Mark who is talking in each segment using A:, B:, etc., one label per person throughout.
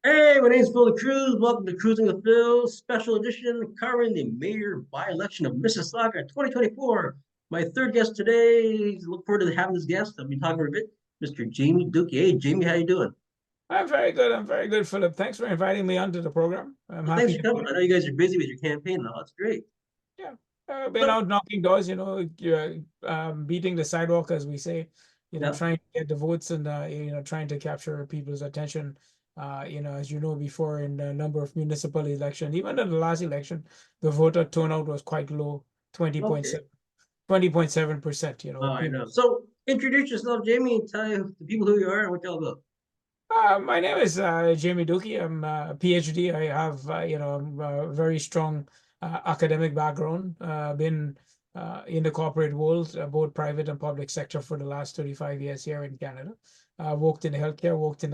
A: Hey, my name is Phil the Cruz. Welcome to Cruising with Phil, special edition covering the mayor by-election of Mississauga 2024. My third guest today, look forward to having this guest. I've been talking for a bit, Mr. Jamie Dookie. Hey, Jamie, how you doing?
B: I'm very good. I'm very good, Philip. Thanks for inviting me onto the program. I'm
A: Well, thanks
B: happy
A: for
B: to
A: coming.
B: be
A: I know
B: here.
A: you guys are busy with your campaign now. That's great.
B: Yeah, I've been
A: So,
B: out knocking doors, beating the sidewalk, as we say,
A: yeah,
B: trying to get the votes and, trying to capture people's attention. As you know, before in a number of municipal elections, even in the last election, the voter turnout was quite low,
A: okay.
B: 20.7%,
A: Oh, I
B: people.
A: know. So, introduce yourself, Jamie, and tell the people who you are and what y'all about.
B: My name is Jamie Dookie. I'm a PhD. I have, a very strong academic background. Been in the corporate world, both private and public sector, for the last 35 years here in Canada. Worked in the healthcare, worked in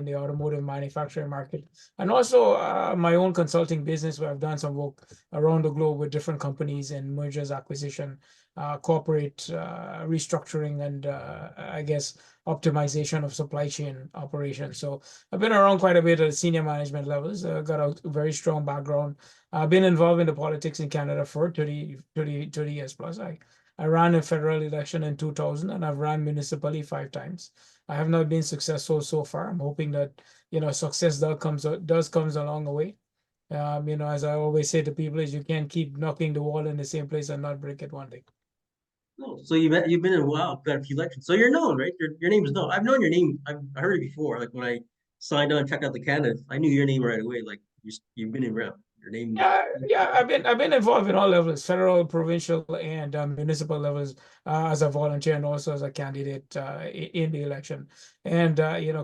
B: the automotive manufacturing market, and also my own consulting business where I've done some work around the globe with different companies and mergers, acquisition, corporate restructuring, and I guess optimization of supply chain operations. So I've been around quite a bit at senior management levels. Got a very strong background. I've been involved in the politics in Canada for 30 years plus. I ran a federal election in 2000 and I've run municipally 5 times. I have not been successful so far. I'm hoping that, success does comes along the way. As I always say to people, is you can't keep knocking the wall in the same place and not break it one day.
A: Oh, so you've been in a while, got a few elections. So you're known, right? Your name is known. I've known your name. I heard it before. Like when I signed on, checked out the candidates, I knew your name right away. Like you've been around. Your name.
B: Yeah. I've been involved in all levels, federal, provincial, and municipal levels, as a volunteer and also as a candidate in the election. And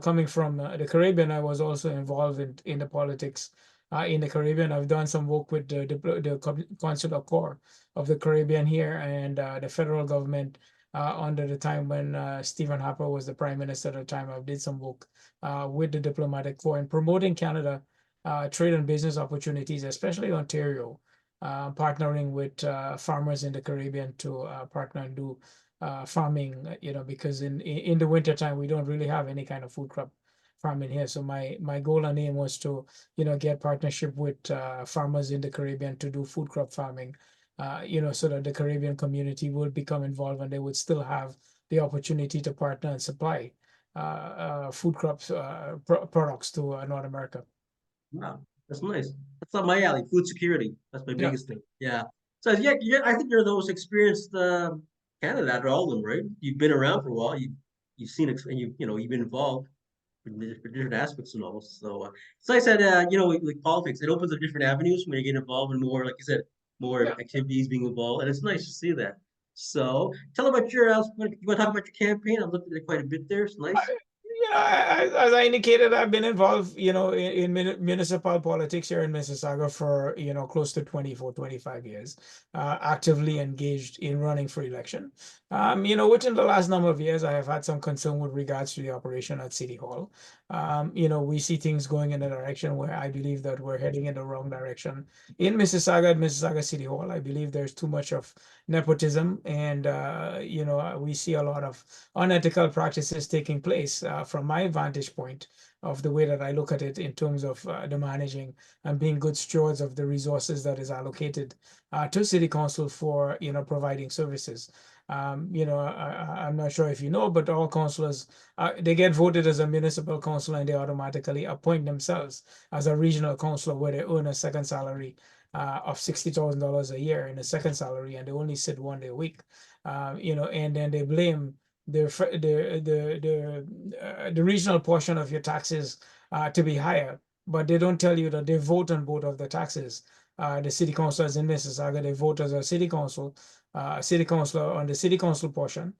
B: coming from the Caribbean, I was also involved in the politics in the Caribbean. I've done some work with the Consular Corps of the Caribbean here and the federal government under the time when Stephen Harper was the prime minister at the time. I did some work with the diplomatic corps in promoting Canada trade and business opportunities, especially Ontario, partnering with farmers in the Caribbean to partner and do farming, because in the wintertime, we don't really have any kind of food crop farming here. So my goal and aim was to, get partnership with farmers in the Caribbean to do food crop farming, so that the Caribbean community would become involved and they would still have the opportunity to partner and supply food crops products to North America.
A: Wow, that's nice. That's up my alley. Food security. That's my
B: Yeah.
A: biggest thing. Yeah. So yeah. I think you're the most experienced candidate after all of them, right? You've been around for a while. You've seen it, and you've been involved for different aspects and all. So I said, like politics, it opens up different avenues when you get involved in more, like you said, more
B: Yeah.
A: activities being involved, and it's nice to see that. So tell about your, you want to talk about your campaign? I've looked at it quite a bit there. It's nice.
B: As I indicated, I've been involved, in municipal politics here in Mississauga for, close to 24, 25 years, actively engaged in running for election. Within the last number of years, I have had some concern with regards to the operation at City Hall. We see things going in a direction where I believe that we're heading in the wrong direction. In Mississauga, at Mississauga City Hall, I believe there's too much of nepotism and, we see a lot of unethical practices taking place from my vantage point of the way that I look at it in terms of the managing and being good stewards of the resources that is allocated to city council for providing services. I'm not sure if you know, but all councillors they get voted as a municipal council and they automatically appoint themselves as a regional councillor where they earn a second salary of $60,000 a year in a second salary, and they only sit 1 day a week. And then they blame the regional portion of your taxes to be higher, but they don't tell you that they vote on both of the taxes. The city councilors in Mississauga, they vote as a city councilor on the city council portion,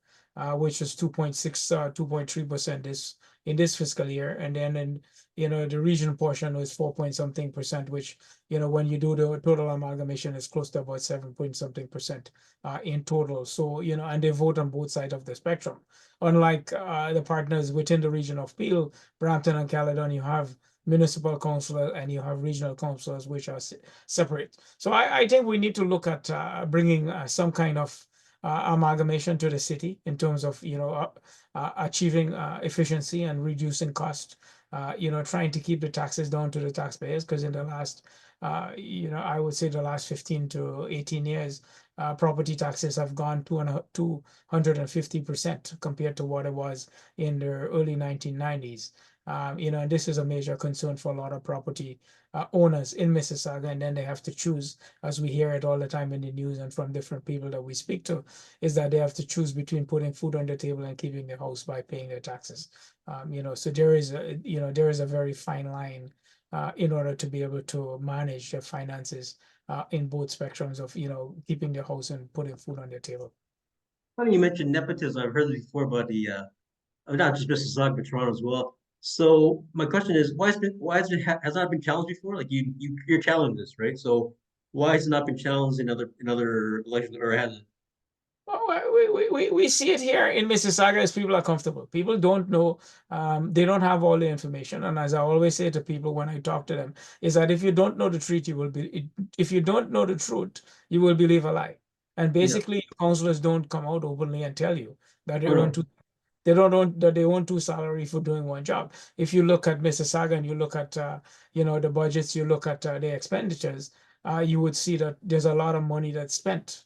B: which is 2.6, 2.3% this in this fiscal year, and then in the regional portion is 4 point something percent, which when you do the total amalgamation, is close to about 7 point something percent in total. So, and they vote on both sides of the spectrum. Unlike the partners within the region of Peel, Brampton, and Caledon, you have municipal councillors and you have regional councillors, which are separate. So I think we need to look at bringing some kind of amalgamation to the city in terms of achieving efficiency and reducing cost trying to keep the taxes down to the taxpayers, because in the last, I would say the last 15 to 18 years, property taxes have gone 250% compared to what it was in the early 1990s. And this is a major concern for a lot of property owners in Mississauga, and then they have to choose, as we hear it all the time in the news and from different people that we speak to, is that they have to choose between putting food on the table and keeping their house by paying their taxes. So there is a very fine line in order to be able to manage their finances in both spectrums of keeping their house and putting food on their table.
A: Funny you mentioned nepotism. I've heard this before about the not just Mississauga, but Toronto as well. So my question is, has not been challenged before? Like you're challenging this, right? So why has it not been challenged in other elections, or has it?
B: Well, we see it here in Mississauga as people are comfortable. People don't know, they don't have all the information. And as I always say to people when I talk to them, is that if you don't know the truth, if you don't know the truth, you will believe a lie. And
A: Yeah.
B: basically, counselors don't come out openly and tell you that
A: Oh no.
B: they don't own that they own two salary for doing one job. If you look at Mississauga and you look at the budgets, you look at the expenditures, you would see that there's a lot of money that's spent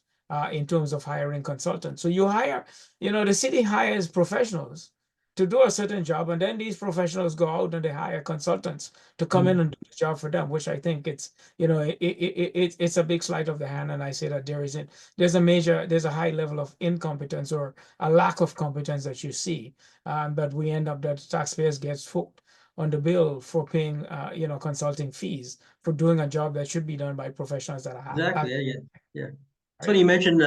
B: in terms of hiring consultants. So the city hires professionals to do a certain job, and then these professionals go out and they hire consultants to come in
A: Mhm.
B: and do the job for them, which I think it's a big sleight of the hand. And I say that there's a high level of incompetence or a lack of competence that you see, that we end up that taxpayers gets foot on the bill for paying consulting fees for doing a job that should be done by professionals that have
A: Exactly. Yeah. Yeah. Yeah. It's funny
B: right.
A: you mentioned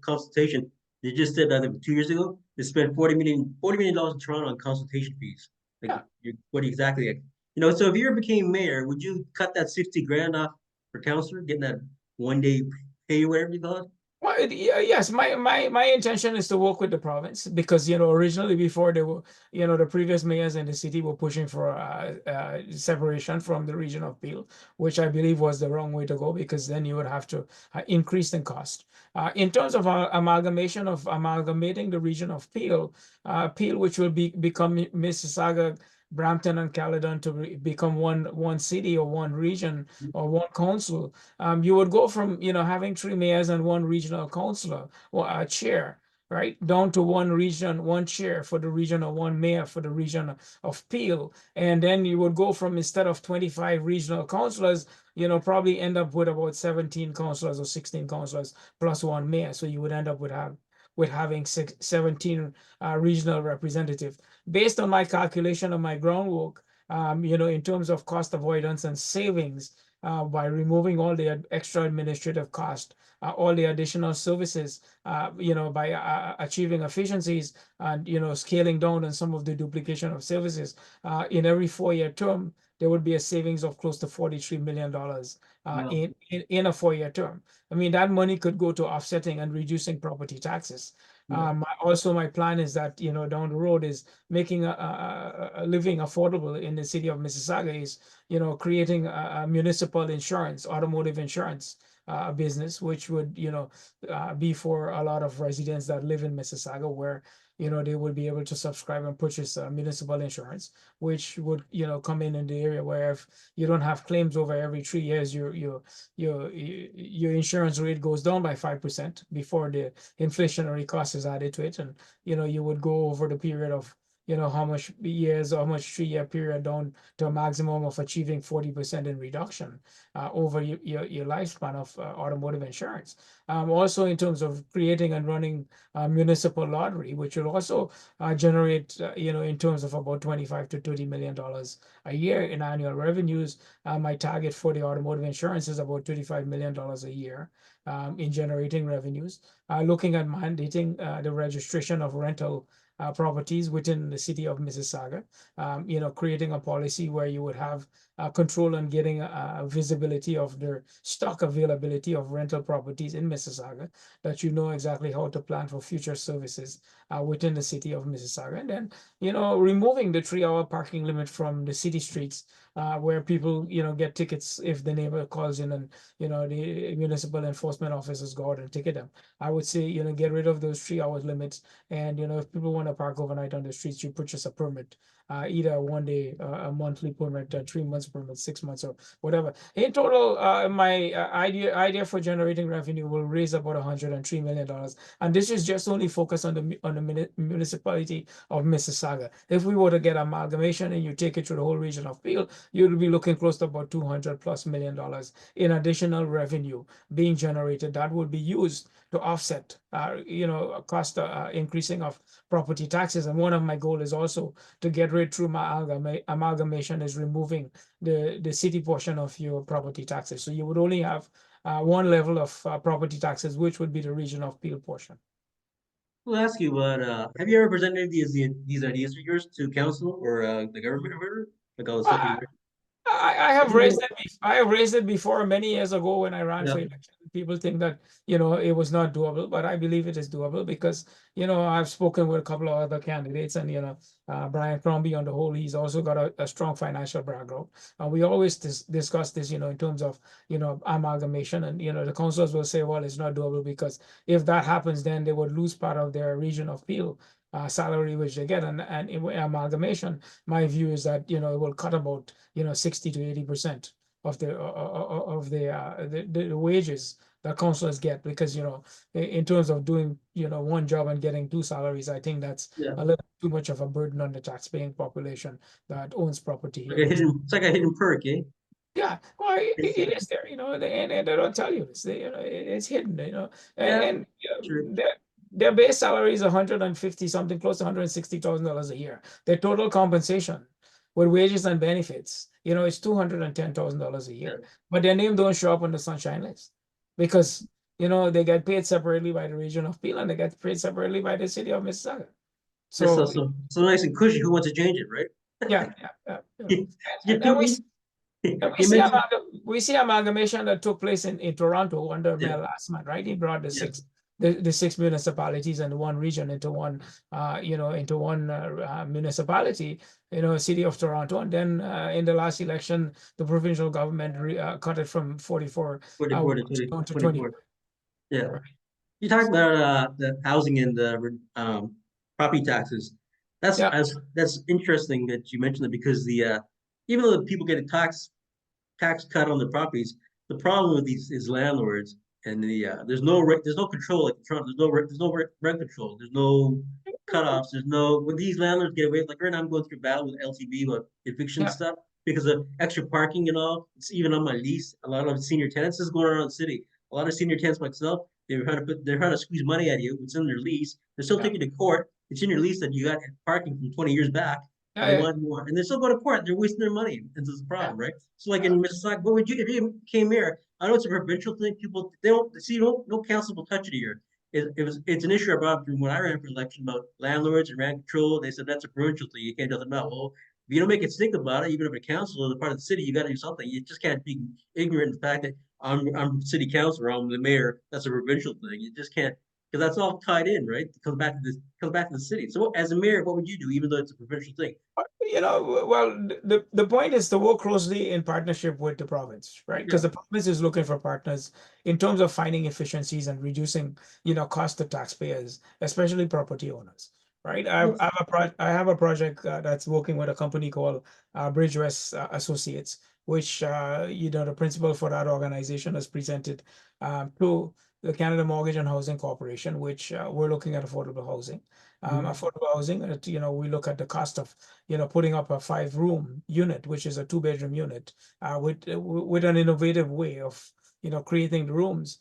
A: consultation. They just said, I think 2 years ago, they spent $40 million in Toronto on consultation fees. Like,
B: Yeah.
A: what exactly? So if you ever became mayor, would you cut that 60 grand off for counselor, getting that 1 day pay, whatever you call it?
B: Well, yes, my intention is to work with the province, because originally, before they were, the previous mayors in the city were pushing for separation from the region of Peel, which I believe was the wrong way to go, because then you would have to increase in cost. In terms of amalgamating the region of Peel, which will become Mississauga, Brampton, and Caledon to become one city or one region or one council. You would go from having three mayors and one regional councillor or a chair, right, down to one region, one chair for the region, or one mayor for the region of Peel. And then you would go from, instead of 25 regional councillors, probably end up with about 17 councillors or 16 councillors plus one mayor. So you would end up with having 17 regional representatives. Based on my calculation of my groundwork, in terms of cost avoidance and savings, by removing all the extra administrative cost, all the additional services, by achieving efficiencies and scaling down on some of the duplication of services. In every 4-year term, there would be a savings of close to $43 million
A: Wow.
B: in a 4-year term. I mean, that money could go to offsetting and reducing property taxes.
A: Yeah.
B: Also, my plan is that down the road is making a living affordable in the city of Mississauga, is creating a municipal insurance, automotive insurance business, which would be for a lot of residents that live in Mississauga, where they would be able to subscribe and purchase municipal insurance, which would come in the area where, if you don't have claims over every 3 years, your insurance rate goes down by 5% before the inflationary cost is added to it. And you would go over the period of how much years or how much 3-year period down to a maximum of achieving 40% in reduction over your lifespan of automotive insurance. Also, in terms of creating and running a municipal lottery, which will also generate in terms of about 25 to $30 million a year in annual revenues. My target for the automotive insurance is about $35 million a year in generating revenues. Looking at mandating the registration of rental properties within the city of Mississauga, creating a policy where you would have control on getting visibility of the stock availability of rental properties in Mississauga, that exactly how to plan for future services within the city of Mississauga. And then, removing the 3-hour parking limit from the city streets, where people, get tickets if the neighbor calls in, and, the municipal enforcement officers go out and ticket them. I would say, get rid of those 3-hour limits. And, if people want to park overnight on the streets, you purchase a permit either 1 day, a monthly permit, 3 months permit, 6 months, or whatever. In total, my idea for generating revenue will raise about $103 million, and this is just only focused on the municipality of Mississauga. If we were to get amalgamation and you take it to the whole region of Peel, you'll be looking close to about $200+ million in additional revenue being generated that would be used to offset, cost increasing of property taxes. And one of my goal is also to get rid through my amalgamation is removing the city portion of your property taxes. So you would only have one level of property taxes, which would be the region of Peel portion.
A: We'll ask you, but have you ever presented these ideas of yours to council or the government or whatever? Like all the stuff you.
B: I have raised it. I have raised it before many years ago when I ran
A: Yeah.
B: for election. People think that it was not doable, but I believe it is doable because I've spoken with a couple of other candidates, and Brian Crombie on the whole, he's also got a strong financial background, and we always discuss this, in terms of amalgamation, and the councillors will say, well, it's not doable because if that happens, then they would lose part of their region of Peel salary which they get, and in amalgamation, my view is that it will cut about 60 to 80% of the wages that councillors get, because in terms of doing one job and getting two salaries, I think that's
A: Yeah.
B: a little too much of a burden on the tax-paying population that owns property
A: Like
B: here.
A: it's like a hidden perk, eh?
B: Yeah, well,
A: It's,
B: it is there, and they don't tell you this. It's hidden,
A: yeah,
B: and
A: true.
B: their base salary is 150 something, close to $160,000 a year. Their total compensation with wages and benefits, it's $210,000 a
A: Yeah.
B: year. But their name don't show up on the sunshine list because they get paid separately by the region of Peel and they get paid separately by the city of Mississauga.
A: That's
B: So
A: so nice and cushy. Who wants to change it, right?
B: yeah, yeah, yeah,
A: You,
B: and
A: you mentioned,
B: we see amalgamation that took place in Toronto under
A: yeah,
B: Mayor last month, right? He brought
A: yeah,
B: the six municipalities and one region into one municipality, city of Toronto. And then in the last election, the provincial government cut it from 44
A: 44 to 20,
B: down to 20.
A: 24. Yeah.
B: Right.
A: You talked about the housing and the property taxes.
B: Yeah,
A: That's interesting that you mentioned it because the even though the people get a tax cut on their properties, the problem with these is landlords and there's no control like Trump. There's no rent control. There's no cutoffs. There's no when these landlords get away. Like right now, I'm going through a battle with LTB about eviction
B: yeah,
A: stuff because of extra parking and all. It's even on my lease. A lot of senior tenants is going around the city. A lot of senior tenants myself, they're trying to squeeze money out of you. It's in their lease. They're still
B: yeah,
A: taking to court. It's in your lease that you got parking from 20 years back, but
B: yeah,
A: they
B: yeah,
A: want more, and they're still going to court. They're wasting their money, and this is the
B: yeah,
A: problem, right? So, like
B: yeah.
A: in Mississauga, what would you if you came here? I know it's a provincial thing. People they don't see no council will touch it here. It's an issue I brought up when I ran for election about landlords and rent control. They said that's a provincial thing. You can't do nothing about. Well, if you don't make it stick about it, even if a council is a part of the city, you got to do something. You just can't be ignorant of the fact that I'm city councilor, I'm the mayor. That's a provincial thing. You just can't because that's all tied in, right? It comes back to this, comes back to the city. So, as a mayor, what would you do, even though it's a provincial thing?
B: Well, the point is to work closely in partnership with the province, right?
A: Yeah,
B: Because the province is looking for partners in terms of finding efficiencies and reducing, cost to taxpayers, especially property owners, right?
A: that's
B: I have a project that's working with a company called Bridge West Associates, which the principal for that organization has presented to the Canada Mortgage and Housing Corporation, which we're looking at affordable housing.
A: mhm.
B: Affordable housing, we look at the cost of putting up a 5-room unit, which is a 2-bedroom unit, with an innovative way of, creating the rooms,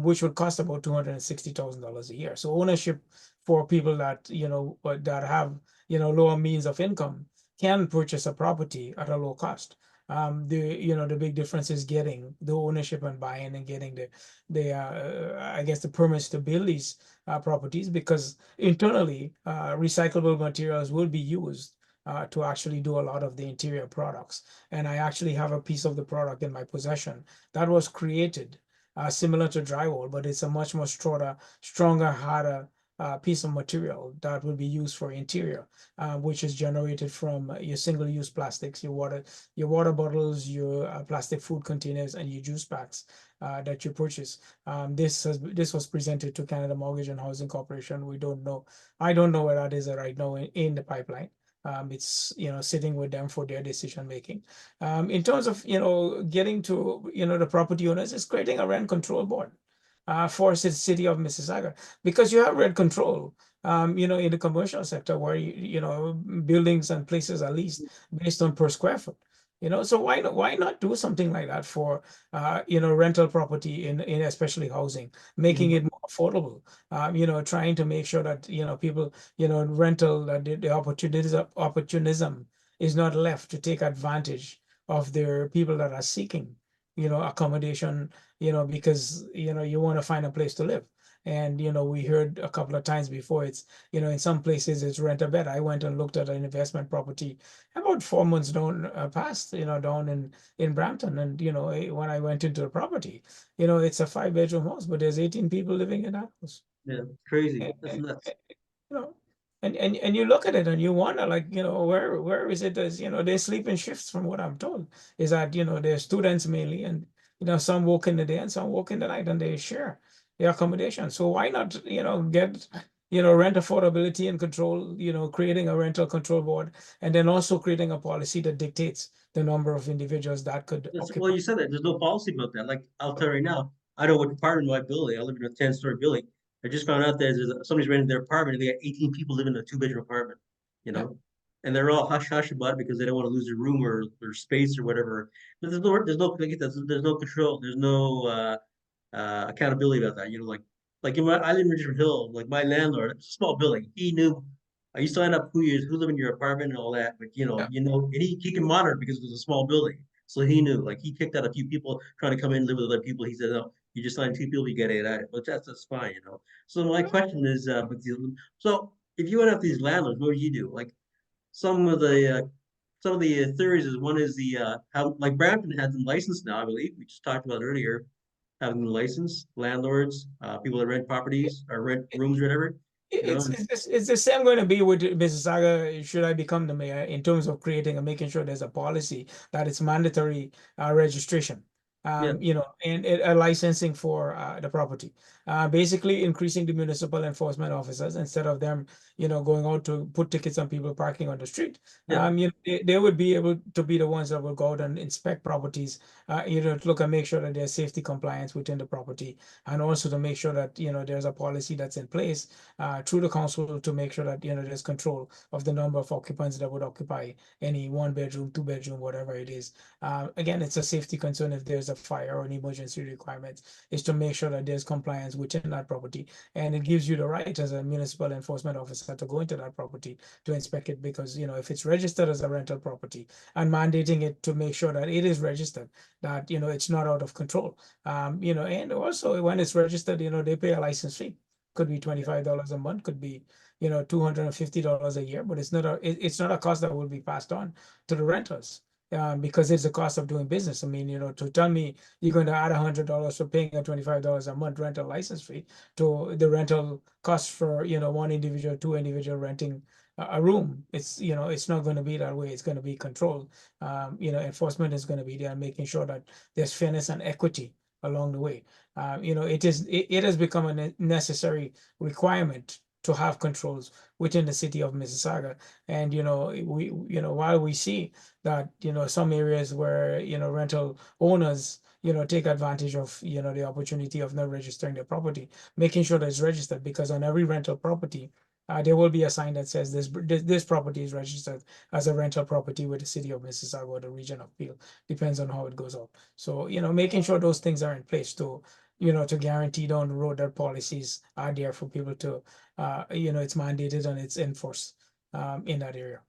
B: which would cost about $260,000 a year. So ownership for people that, that have, lower means of income can purchase a property at a low cost. The big difference is getting the ownership and buying and getting I guess the permits to build these properties, because internally recyclable materials will be used to actually do a lot of the interior products. And I actually have a piece of the product in my possession that was created similar to drywall, but it's a much more stronger, harder piece of material that will be used for interior, which is generated from your single-use plastics, your water bottles, your plastic food containers, and your juice packs that you purchase. This was presented to Canada Mortgage and Housing Corporation. I don't know where that is right now in the pipeline. It's, sitting with them for their decision making. In terms of, getting to, the property owners, it's creating a rent control board for the city of Mississauga, because you have rent control, in the commercial sector where, buildings and places are leased based on per square foot. So why not do something like that for rental property in especially housing, making
A: Mhm.
B: it more affordable, trying to make sure that people, rental, that the opportunism is not left to take advantage of their people that are seeking accommodation, because you want to find a place to live. And we heard a couple of times before, it's in some places it's rent a bed. I went and looked at an investment property about 4 months down past, down in Brampton. And when I went into the property, it's a 5 bedroom house, but there's 18 people living in that house.
A: Yeah, crazy.
B: And,
A: That's nuts.
B: you know, and you look at it and you wonder, like, where is it? As they sleep in shifts, from what I'm told, is that they're students mainly, and some work in the day and some work in the night, and they share the accommodation. So why not get rent affordability and control, creating a rental control board, and then also creating a policy that dictates the number of individuals that could
A: Well,
B: occupy.
A: you said that there's no policy about that. Like, I'll tell you right now, I know what apartment in my building. I live in a 10-story building. I just found out that somebody's renting their apartment and they got 18 people living in a two-bedroom apartment, you
B: Yeah.
A: know? And they're all hush hush about it because they don't want to lose their room or their space or whatever. But there's no control. There's no accountability about that. Like I live in Richmond Hill. Like my landlord, it's a small building. He knew. I used to find out who live in your apartment and all that. But
B: Yeah.
A: and he can monitor because it was a small building. So he knew. Like he kicked out a few people trying to come in and live with other people. He said, "No, you just signed two people, you get it out." But that's fine. So my question is, so if you went after these landlords, what would you do? Like some of the uh, some of the theories is one is the how like Brampton has them licensed now, I believe. We just talked about earlier having them licensed, landlords, people that rent properties or rent rooms or whatever. You know,
B: It's the same going to be with Mississauga. Should I become the mayor, in terms of creating and making sure there's a policy that it's mandatory registration,
A: yeah,
B: and a licensing for the property. Basically increasing the municipal enforcement officers, instead of them, going out to put tickets on people parking on the street.
A: yeah.
B: They would be able to be the ones that will go out and inspect properties, to look and make sure that there's safety compliance within the property, and also to make sure that there's a policy that's in place through the council, to make sure that there's control of the number of occupants that would occupy any 1 bedroom, 2 bedroom, whatever it is. Again, it's a safety concern. If there's a fire or an emergency requirement, is to make sure that there's compliance within that property, and it gives you the right as a municipal enforcement officer to go into that property to inspect it, because if it's registered as a rental property, and mandating it to make sure that it is registered, that it's not out of control. And also when it's registered, they pay a license fee. Could be $25 a month, could be $250 a year, but it's not a cost that will be passed on to the renters, because it's the cost of doing business. I mean, to tell me you're going to add $100 for paying a $25 a month rental license fee to the rental cost for one individual, two individual renting a room. It's not going to be that way. It's going to be controlled. Enforcement is going to be there, making sure that there's fairness and equity along the way. It has become a necessary requirement to have controls within the city of Mississauga. And while we see that some areas where rental owners take advantage of the opportunity of not registering their property, making sure that it's registered, because on every rental property there will be a sign that says this property is registered as a rental property with the city of Mississauga or the region of Peel, depends on how it goes out. So making sure those things are in place to guarantee down the road that policies are there for people to it's mandated and it's enforced in that area.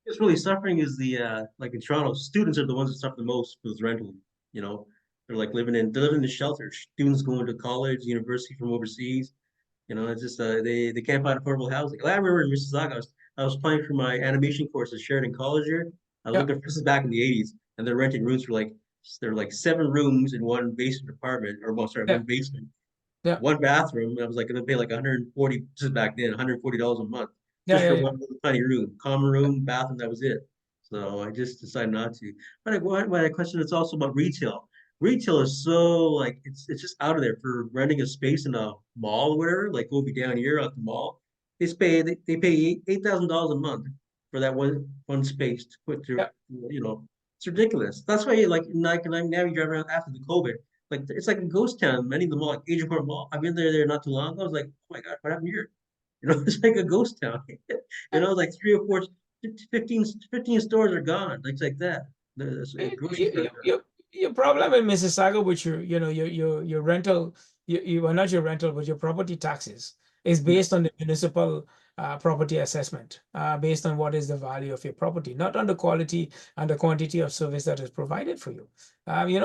A: It's really suffering is the like in Toronto, students are the ones that suffer the most with rental. You know, they're living in the shelters. Students going to college, university from overseas. It's just they can't find affordable housing. Like, I remember in Mississauga, I was applying for my animation course at Sheridan College here. I was
B: Yeah,
A: looking for this is back in the '80s, and they're renting rooms for like they're like 7 rooms in one basement apartment, or well, sorry,
B: yeah,
A: one basement,
B: yeah,
A: one bathroom. And I was like going to pay like 140 just back then, $140 a month
B: yeah,
A: just
B: yeah,
A: for
B: yeah.
A: one little tiny room, common room, bathroom. That was it. So I just decided not to. But my question is also about retail. Retail is so like it's just out of there for renting a space in a mall or whatever. Like we'll be down here at the mall. They pay $8,000 a month for that one space to put their,
B: Yeah.
A: it's ridiculous. That's why like now you drive around after the COVID, like it's like a ghost town. Many of the mall, like Asian Port Mall. I've been there not too long ago. I was like, oh my God, what happened here? It's like a ghost town. Like three or four, 15 stores are gone. Like that. The grocery stores are gone.
B: Your problem in Mississauga with your rental, you well, not your rental, but your property taxes is
A: Yeah.
B: based on the municipal property assessment, based on what is the value of your property, not on the quality and the quantity of service that is provided for you.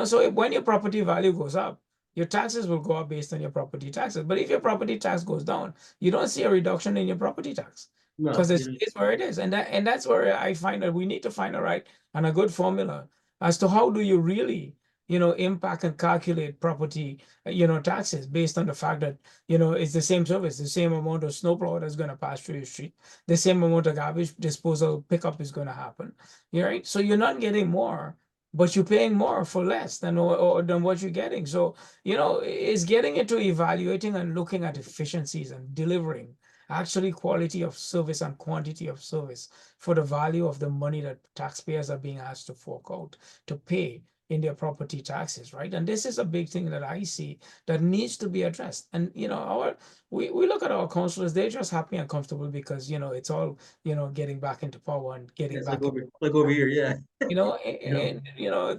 B: So when your property value goes up, your taxes will go up based on your property taxes. But if your property tax goes down, you don't see a reduction in your property tax because
A: No,
B: it stays where it is. And that's where I find that we need to find a right and a good formula as to how do you really impact and calculate property taxes based on the fact that it's the same service, the same amount of snowplow that's going to pass through your street, the same amount of garbage disposal pickup is going to happen. Right, so you're not getting more, but you're paying more for less or than what you're getting. So it's getting into evaluating and looking at efficiencies and delivering actually quality of service and quantity of service for the value of the money that taxpayers are being asked to fork out to pay in their property taxes, right? And this is a big thing that I see that needs to be addressed. And we look at our councillors, they're just happy and comfortable because it's all getting back into power and getting
A: it's
B: back in.
A: like over here, yeah.
B: And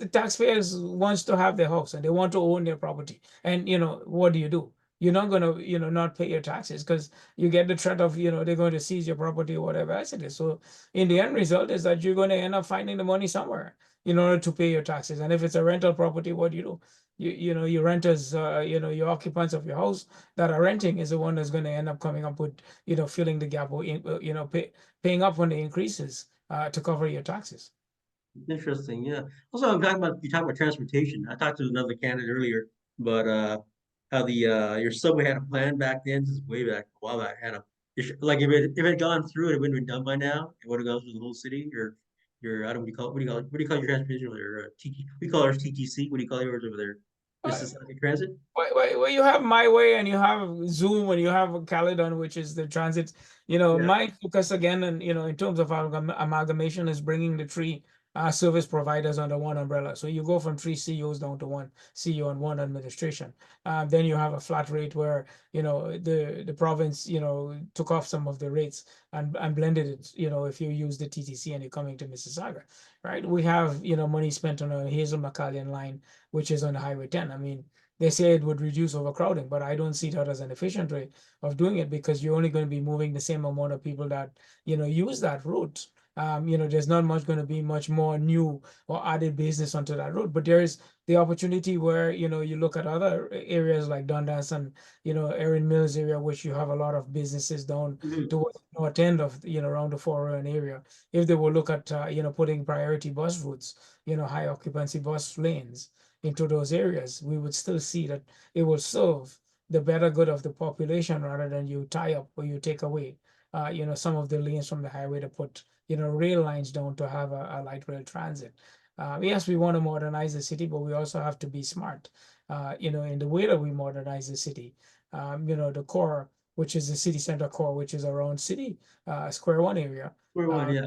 B: the taxpayers wants to have their house and they want to own their property. And what do? You're not gonna not pay your taxes because you get the threat of they're going to seize your property or whatever else it is. So in the end result is that you're going to end up finding the money somewhere in order to pay your taxes. And if it's a rental property, what do? Your renters, your occupants of your house that are renting is the one that's going to end up coming up with filling the gap or paying up on the increases to cover your taxes.
A: Interesting, yeah. Also, I'm talking about you talk about transportation. I talked to another candidate earlier, but how the your subway had a plan back then, just way back a while back, had a like if it had gone through, it wouldn't have been done by now. It would have gone through the whole city. Your I don't know what do you call it? What do you call your transportation over there? TT, we call ours TTC. What do you call yours over there?
B: Uh,
A: Mississauga Transit.
B: well, you have My Way and you have Zoom and you have Caledon, which is the transit.
A: Yeah.
B: My focus again, and in terms of amalgamation, is bringing the three service providers under one umbrella. So you go from three CEOs down to one CEO and one administration. Then you have a flat rate where the province took off some of the rates and blended it. If you use the TTC and you're coming to Mississauga, right? We have money spent on a Hazel McCallion line which is on Highway 10. I mean, they say it would reduce overcrowding, but I don't see that as an efficient way of doing it because you're only going to be moving the same amount of people that use that route. There's not much going to be much more new or added business onto that road, but there is the opportunity where you look at other areas like Dundas and Erin Mills area, which you have a lot of businesses down
A: Mhm.
B: towards the north end of around the Foreign area. If they will look at putting priority bus routes, high occupancy bus lanes into those areas, we would still see that it will serve the better good of the population rather than you tie up or you take away, some of the lanes from the highway to put, rail lines down to have a light rail transit. Yes, we want to modernize the city, but we also have to be smart, in the way that we modernize the city. The core, which is the city center core, which is around city, Square One area.
A: We're one, yeah.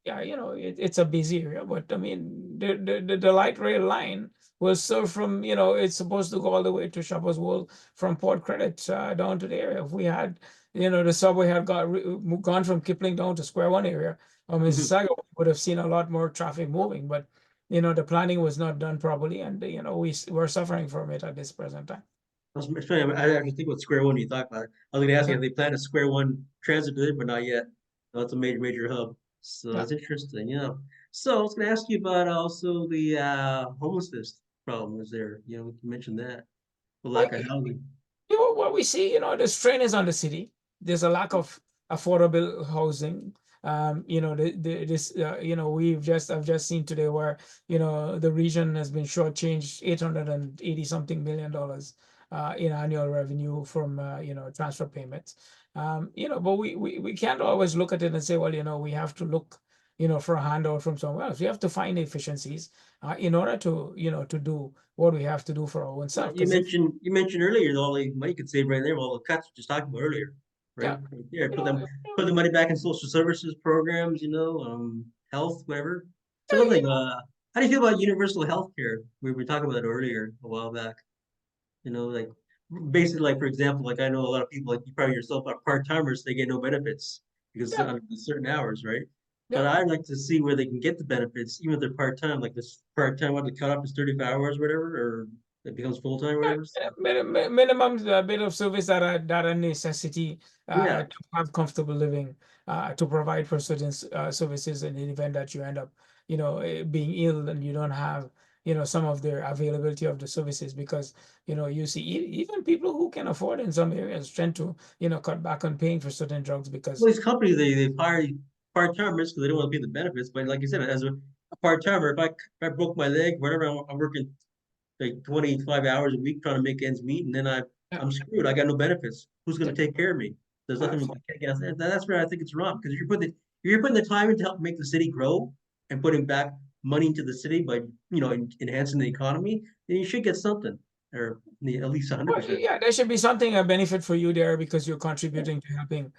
B: Yeah, it's a busy area, but I mean, the light rail line will serve from, it's supposed to go all the way to Shoppers World from Port Credit down to the area. If we had, the subway had gone from Kipling down to Square One area or
A: Mhm.
B: Mississauga, we would have seen a lot more traffic moving. But the planning was not done properly, and we're suffering from it at this present time.
A: It's funny, I actually think about Square One when you talk about it. I was going to ask you
B: Yeah,
A: if they plan a Square One transit to it, but not yet. That's a major hub. So
B: yeah.
A: that's interesting, yeah. So I was going to ask you about also the homelessness problem. Is there, you mentioned that, the
B: Well,
A: lack of housing.
B: what we see, the strain is on the city. There's a lack of affordable housing. This, I've just seen today where, the region has been shortchanged 880 something $1 million in annual revenue from, transfer payments. But we can't always look at it and say, well, we have to look, for a handout from somewhere else. We have to find efficiencies in order to, to do what we have to do for our own
A: Well,
B: self.
A: you
B: Because if
A: mentioned you mentioned earlier all the money you could save right there with all the cuts we just talked about earlier. right?
B: Yeah.
A: Right there,
B: You
A: put
B: know,
A: them put the money back in social services programs, health, whatever. So
B: yeah,
A: one thing, how do you feel about universal health care? We were talking about it earlier a while back. Like basically, like for example, like I know a lot of people, like you probably yourself, are part timers. They get no benefits because
B: yeah,
A: under certain hours, right? But
B: yeah.
A: I'd like to see where they can get the benefits, even if they're part time. Like this part time, what the cutoff is 35 hours, whatever, or it becomes full time, whatever.
B: Minimum bit of service that are necessity
A: Yeah,
B: to have comfortable living, to provide for certain services in the event that you end up, being ill and you don't have, some of the availability of the services because, you see even people who can afford in some areas tend to, cut back on paying for certain drugs because
A: well, these companies they hire part timers because they don't want to pay the benefits. But like you said, as a part timer, if I broke my leg, whatever, I'm working like 25 hours a week trying to make ends meet, and then
B: yeah,
A: I'm screwed. I got no benefits. Who's going
B: yeah,
A: to take care of me? There's
B: uh,
A: nothing. I can't get. That's where I think it's wrong because if you're putting the time in to help make the city grow and putting back money into the city by enhancing the economy, then you should get something or at least
B: Well,
A: 100%.
B: yeah, there should be something a benefit for you there because you're contributing to helping,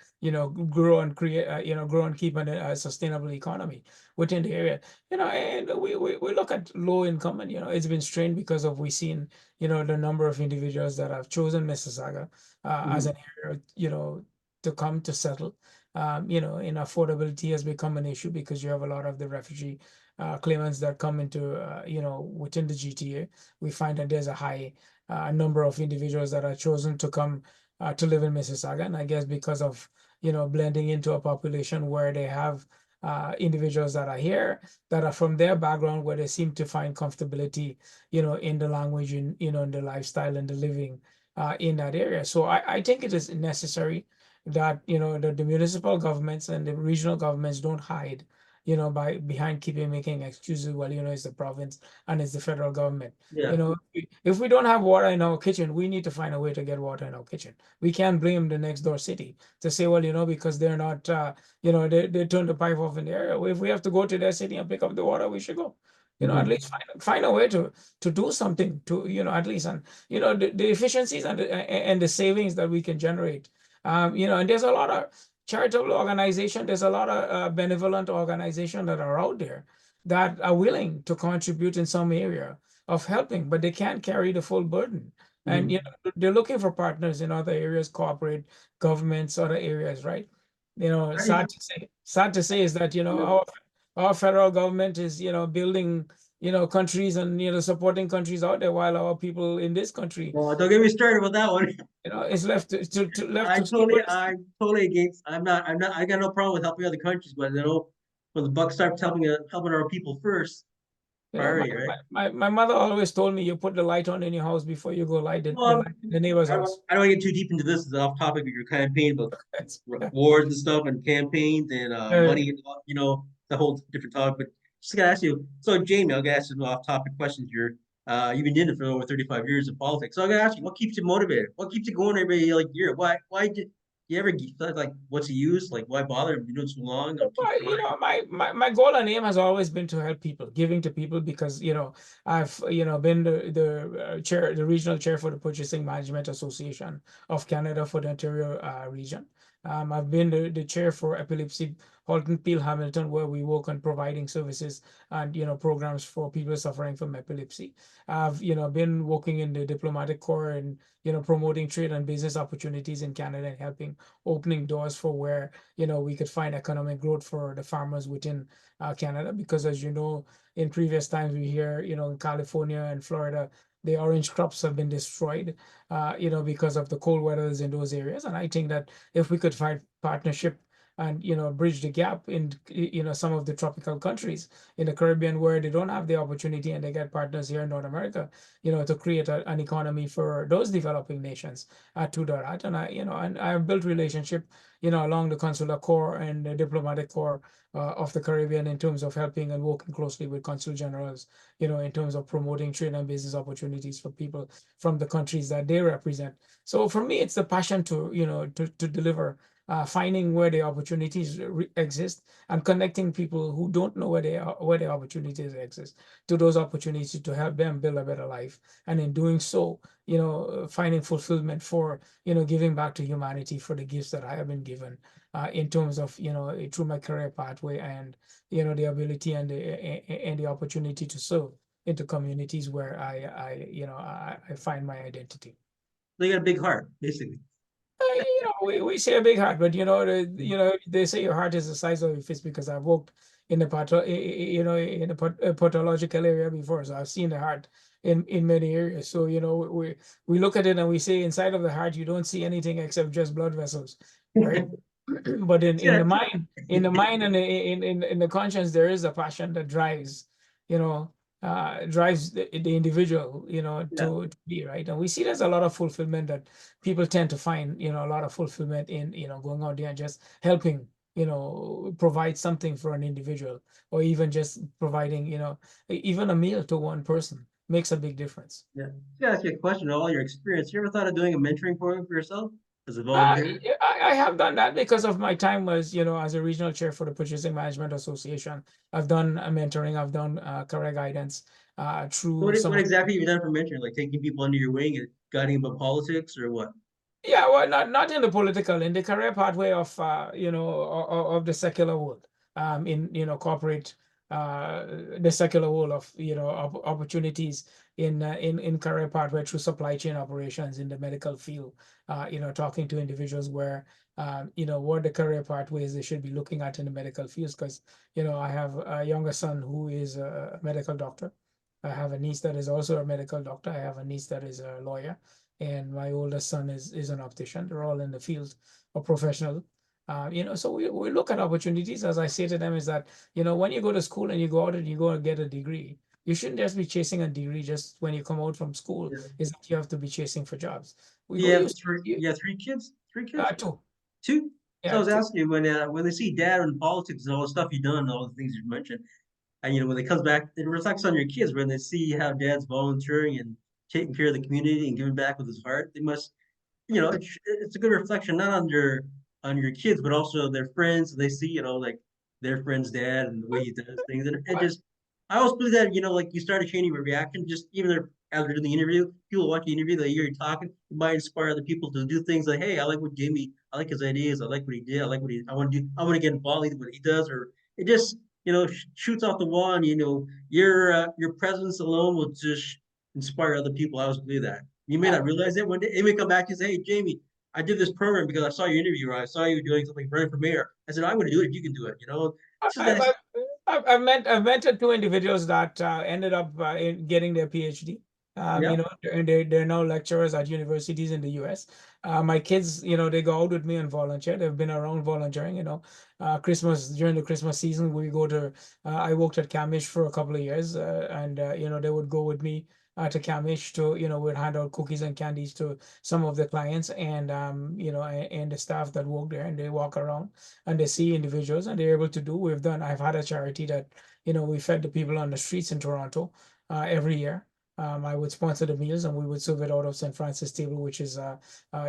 B: grow and create, grow and keep a sustainable economy within the area. And we look at low income and, it's been strained because of we've seen, the number of individuals that have chosen Mississauga as an
A: Mhm.
B: area, to come to settle. And affordability has become an issue because you have a lot of the refugee claimants that come into, within the GTA. We find that there's a high number of individuals that are chosen to come to live in Mississauga. And I guess because of, blending into a population where they have individuals that are here, that are from their background, where they seem to find comfortability, in the language, in the lifestyle and the living in that area. So I think it is necessary that, the municipal governments and the regional governments don't hide, by behind keeping making excuses. Well, it's the province and it's the federal government.
A: Yeah.
B: If we don't have water in our kitchen, we need to find a way to get water in our kitchen. We can't blame the next door city to say, well, because they're not, they turned the pipe off in the area. Well, if we have to go to their city and pick up the water, we should go. At
A: Mhm.
B: least find a way to do something to, at least, and the efficiencies and the savings that we can generate. And there's a lot of charitable organization, there's a lot of benevolent organization that are out there that are willing to contribute in some area of helping, but they can't carry the full burden. And
A: Mhm.
B: they're looking for partners in other areas, corporate governments, other areas, right?
A: How do you,
B: Sad to say is that our federal government is building countries and supporting countries out there while our people in this country
A: well, don't get me started with that one.
B: is left to left
A: I
B: to see
A: totally,
B: where this.
A: I'm totally against. I'm not. I got no problem with helping other countries, but when the buck starts helping our people first,
B: My,
A: priority, right?
B: my mother always told me you put the light on in your house before you go light the
A: Well,
B: light in the neighbor's house.
A: I don't want to get too deep into this. It's off topic of your campaign, but
B: Yeah.
A: wars and stuff and campaigns and
B: Uh,
A: money and the whole different topic. But just gotta ask you. So Jamie, I'm gonna ask you some off topic questions here. You've been in it for over 35 years in politics. So I'm gonna ask you, what keeps you motivated? What keeps you going every like year? Why did you ever get like what's the use? Like why bother? You've been doing so long. I'll keep
B: Well,
A: trying.
B: my goal and aim has always been to help people, giving to people because, I've, been the chair, the regional chair for the Purchasing Management Association of Canada for the Ontario region. I've been the chair for Epilepsy Halton Peel Hamilton, where we work on providing services and, programs for people suffering from epilepsy. I've, been working in the diplomatic corps and, promoting trade and business opportunities in Canada and helping opening doors for where we could find economic growth for the farmers within Canada. Because as you know, in previous times we hear, in California and Florida, the orange crops have been destroyed, because of the cold weathers in those areas. And I think that if we could find partnership and bridge the gap in some of the tropical countries in the Caribbean where they don't have the opportunity and they get partners here in North America, to create an economy for those developing nations to do that. And I have built relationship along the consular corps and the diplomatic corps of the Caribbean in terms of helping and working closely with consul generals, in terms of promoting trade and business opportunities for people from the countries that they represent. So for me, it's the passion to, to deliver finding where the opportunities exist and connecting people who don't know where the opportunities exist to those opportunities to help them build a better life. And in doing so, finding fulfillment for, giving back to humanity for the gifts that I have been given in terms of, through my career pathway and, the ability and the opportunity to serve into communities where I find my identity.
A: They got a big heart, basically.
B: We say a big heart, but they say your heart is the size of your fist because I've worked in the in the pathological area before, so I've seen the heart in many areas. So we look at it and we say inside of the heart you don't see anything except just blood vessels, right? But in
A: Yeah,
B: the mind, and in the conscience, there is a passion that drives, you know, drives the individual,
A: yeah,
B: to be right. And we see there's a lot of fulfillment that people tend to find, a lot of fulfillment in, going out there and just helping, provide something for an individual, or even just providing, even a meal to one person makes a big difference.
A: yeah. To ask you a question, all your experience, you ever thought of doing a mentoring program for yourself as a
B: Uh,
A: volunteer?
B: I have done that because of my time as, as a regional chair for the Purchasing Management Association. I've done mentoring, I've done career guidance
A: So
B: through
A: what,
B: some
A: what
B: of.
A: exactly have you done for mentoring? Like taking people under your wing and guiding them about politics or what?
B: Yeah, well, not in the political, in the career pathway of of the secular world, in corporate, the secular world of opportunities in career pathway through supply chain operations in the medical field, talking to individuals where what the career pathways they should be looking at in the medical fields, because I have a younger son who is a medical doctor. I have a niece that is also a medical doctor. I have a niece that is a lawyer, and my oldest son is an optician. They're all in the field of professional. So we look at opportunities. As I say to them, is that when you go to school and you go out and you go and get a degree, you shouldn't just be chasing a degree just when you come out from school.
A: Yeah.
B: Is that you have to be chasing for jobs. We
A: Do you
B: go
A: have
B: use
A: three?
B: you,
A: You have three kids? Three kids?
B: two,
A: Two? So I
B: yeah,
A: was
B: two.
A: asking you when they see dad in politics and all the stuff you've done, all the things you mentioned, and when it comes back, it reflects on your kids when they see how dad's volunteering and taking care of the community and giving back with his heart. They must, it's a good reflection not on your kids, but also their friends. They see, like their friend's dad and the way he does things, and it
B: But
A: just, I always believe that, like you start changing your reaction, just even after doing the interview, people watch the interview, they hear you talking, it might inspire other people to do things like, hey, I like what Jamie, I like his ideas, I like what he did, I like what he, I want to do, I want to get involved with what he does, or it just, shoots off the wall, and your presence alone will just inspire other people. I always believe that. You may
B: yeah,
A: not realize it one day. They may come back and say, "Hey, Jamie, I did this program because I saw your interview, or I saw you doing something running for mayor." I said, "I'm going to do it if you can do it." It's just
B: I've,
A: nice.
B: I've, I've mentored two individuals that ended up in getting their PhD.
A: Yeah,
B: And they're now lecturers at universities in the US. My kids, they go out with me and volunteer. They've been around volunteering, Christmas, during the Christmas season, I worked at Camish for a couple of years, and they would go with me to Camish to, we'd hand out cookies and candies to some of the clients and, and the staff that work there, and they walk around and they see individuals and they're able to do. I've had a charity that, we fed the people on the streets in Toronto every year. I would sponsor the meals and we would serve it out of St. Francis Table, which is a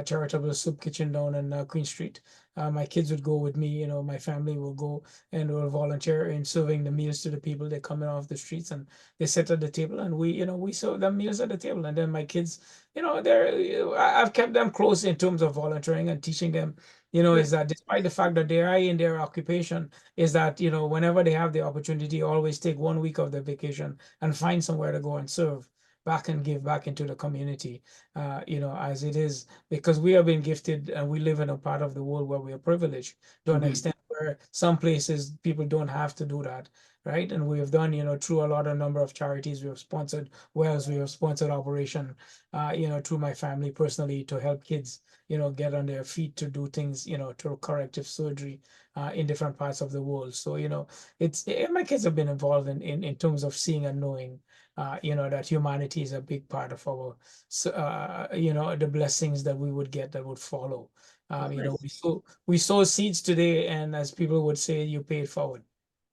B: charitable soup kitchen down in Queen Street. My kids would go with me, my family will go and will volunteer in serving the meals to the people that come in off the streets, and they sit at the table and we serve them meals at the table. And then my kids, I've kept them close in terms of volunteering and teaching them,
A: good.
B: is that despite the fact that they are in their occupation, is that, whenever they have the opportunity, always take 1 week of their vacation and find somewhere to go and serve back and give back into the community, as it is, because we have been gifted and we live in a part of the world where we are privileged to an
A: Mhm.
B: extent where some places people don't have to do that. Right. And we have done, through a lot of number of charities, we have sponsored wells, we have sponsored operation, through my family personally to help kids, get on their feet to do things, through corrective surgery in different parts of the world. So, my kids have been involved in terms of seeing and knowing, that humanity is a big part of our, the blessings that we would get that would follow.
A: That's nice.
B: We sow seeds today, and as people would say, you pay it forward.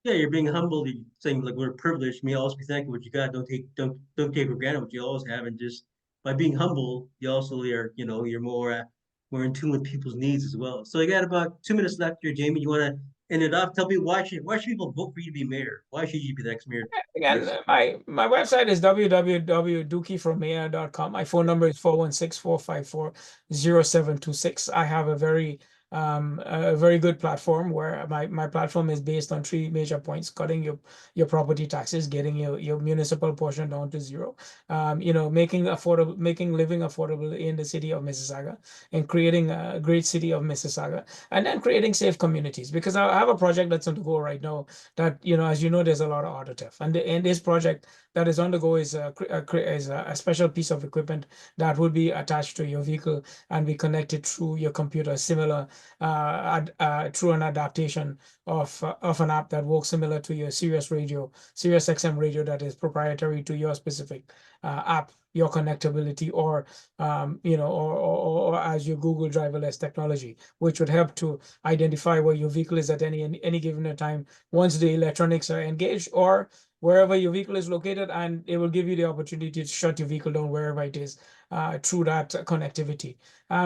A: Yeah, you're being humble. You're saying like we're privileged. May always be thankful what you got. Don't take for granted what you always have, and just by being humble, you also are you're more we're in tune with people's needs as well. So you got about 2 minutes left here, Jamie. You want to end it off? Tell me why should people vote for you to be mayor? Why should you be the next mayor?
B: Again, my website is www.dookiefrommayor.com. My phone number is 416-454-0726. I have a very good platform where my platform is based on three major points: cutting your property taxes, getting your municipal portion down to zero, making living affordable in the city of Mississauga, and creating a great city of Mississauga, and then creating safe communities. Because I have a project that's on the go right now that, as you know, there's a lot of auto theft, and this project that is on the go is a special piece of equipment that will be attached to your vehicle and be connected through your computer, similar through an adaptation of an app that works similar to your Sirius XM radio, that is proprietary to your specific app, your connectability, or or as your Google driverless technology, which would help to identify where your vehicle is at any given time once the electronics are engaged, or wherever your vehicle is located, and it will give you the opportunity to shut your vehicle down wherever it is through that connectivity.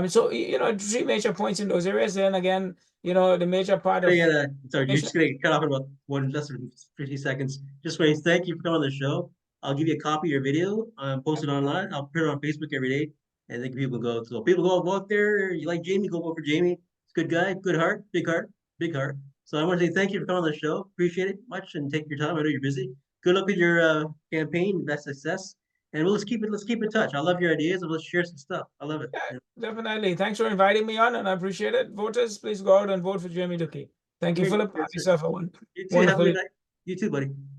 B: So, three major points in those areas. Then again, the major part
A: I
B: of
A: gotta, sorry, you're
B: mission.
A: just gonna get cut off in about less than 50 seconds. Just wait. Thank you for coming on the show. I'll give you a copy of your video, post it online. I'll put it on Facebook every day, and then people go. So people go out there. You like Jamie? Go vote for Jamie. He's a good guy, good heart, big heart, big heart. So I want to say thank you for coming on the show. Appreciate it much, and take your time. I know you're busy. Good luck with your campaign. Best success. And let's keep in touch. I love your ideas, and let's share some stuff. I love it.
B: Yeah, definitely. Thanks for inviting me on, and I appreciate it. Voters, please go out and vote for Jamie Dookie. Thank you,
A: Great.
B: Philip. Have
A: That's it.
B: yourself a
A: You too. Have a
B: wonderful
A: good
B: evening.
A: night. You too, buddy.